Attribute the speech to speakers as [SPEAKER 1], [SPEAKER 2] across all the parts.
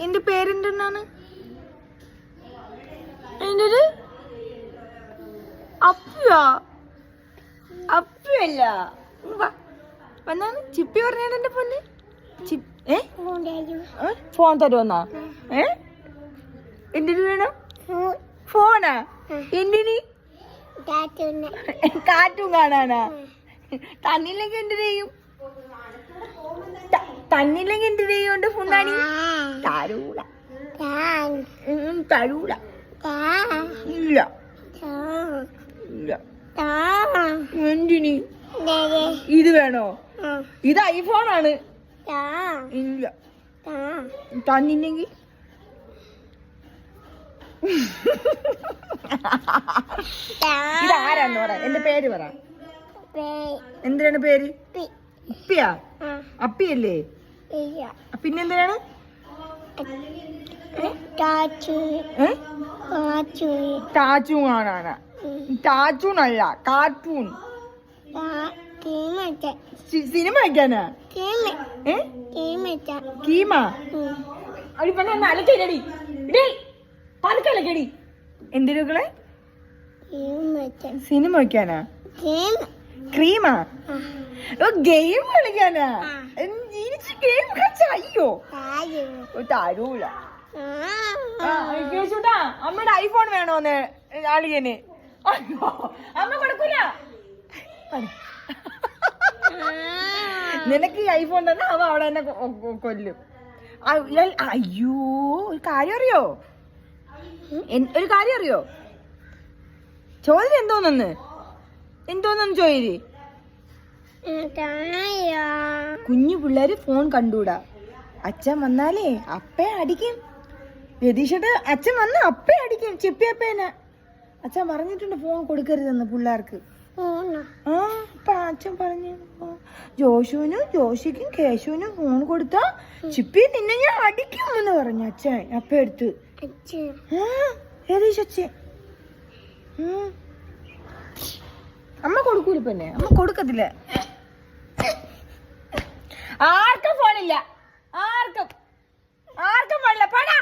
[SPEAKER 1] എന്റെ പേരെന്താണ്? എന്റെ അപ്പിയാ? അപ്പിയല്ല. വന്നാണ് ചിപ്പി പറഞ്ഞാണ് എന്റെ പൊന്ന്. ഫോൺ തരുമെന്നാ? എന്തിനു വേണം ഫോണാ? എന്തിന്? കാർട്ടൂൺ കാണാനാ? തന്നില്ലെങ്കിൽ എന്ത് ചെയ്യും? തന്നില്ലെങ്കിൽ എന്ത് ചെയ്യോണ്ട് ഫോണാണി? തരൂല തരൂല. ഇല്ല ഇല്ല. എന്തിന്? ഇത് വേണോ? ഇത് ഐഫോണാണ്. ഇല്ല തന്നില്ലെങ്കിൽ ഇതാരാന്ന് പറ. എന്റെ പേര് പറ. എന്തിനാണ് പേര്? അപ്പിയാ? അപ്പിയല്ലേ? പിന്നെന്തിനാണ്? ടാച്ചൂൺ കാണാനാ? ടാച്ചൂൺ അല്ല, കാർട്ടൂൺ. സിനിമ വയ്ക്കാനാ? കീമ? അവിടെ പെണ്ണ അലക്കടി പലക്കലക്കടി. എന്തിനൊക്കെ? സിനിമ വയ്ക്കാനാ? ക്രീമാ? ഗെയിം കളിക്കാനാ? ഗെയിം കളിച്ച അയ്യോ തരൂല. കേശൂട്ടാ, അമ്മയുടെ ഐഫോൺ വേണോന്ന് അളിയന്. അയ്യോ അമ്മ കൊടുക്കൂല. നിനക്ക് ഈ ഐഫോൺ തന്നെ അവ അവിടെ തന്നെ കൊല്ലും. അയ്യോ ഒരു കാര്യം അറിയോ? ഒരു കാര്യം അറിയോ? ചോദ്യം എന്തോന്നു ചോദ്യം? കുഞ്ഞു പിള്ളേര് ഫോൺ കണ്ടൂടാ. അച്ഛൻ വന്നാലേ അപ്പേ അടിക്കും. രതീഷയുടെ അച്ഛൻ വന്ന അപ്പേ അടിക്കും. ചിപ്പിയപ്പേനെ അച്ഛൻ പറഞ്ഞിട്ടുണ്ട് ഫോൺ കൊടുക്കരുതെന്ന് പിള്ളേർക്ക്. അപ്പൊ അച്ഛൻ പറഞ്ഞു ജോഷുവിനും ജോഷിക്കും കേശുവിനും ഫോൺ കൊടുത്താ ചിപ്പി നിന്നെ ഞാൻ അടിക്കും എന്ന് പറഞ്ഞു അച്ഛൻ. അപ്പ എടുത്ത് രതീഷ് അച്ഛൻ. അമ്മ കൊടുക്കൂല. പിന്നെ അമ്മ കൊടുക്കത്തില്ല. ആർക്കും ഫോണില്ല. ആർക്കും ഫോണില്ല. പടാ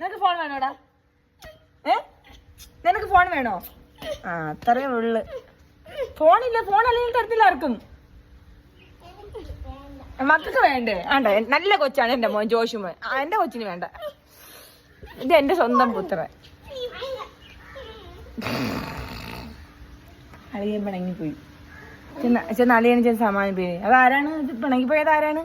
[SPEAKER 1] നിനക്ക് ഫോൺ വേണോടാ? നിനക്ക് ഫോൺ വേണോ? അത്രേ ഉള്ളു. ഫോണില്ല. ഫോൺ അല്ലെങ്കിൽ തരത്തില്ല ആർക്കും. മക്കൾക്ക് വേണ്ടേ? ആണ്ടേ നല്ല കൊച്ചാണ് എന്റെ മോൻ ജോഷു മോൻ. എന്റെ കൊച്ചിന് വേണ്ട. ഇത് എന്റെ സ്വന്തം പുത്രൻ. അളിയൻ പിണങ്ങി പോയി. ചെന്ന് അളിയന് ചെന്ന് സമാധാനം പോയി. അതാരാണ് പിണങ്ങി പോയത്? ആരാണ്?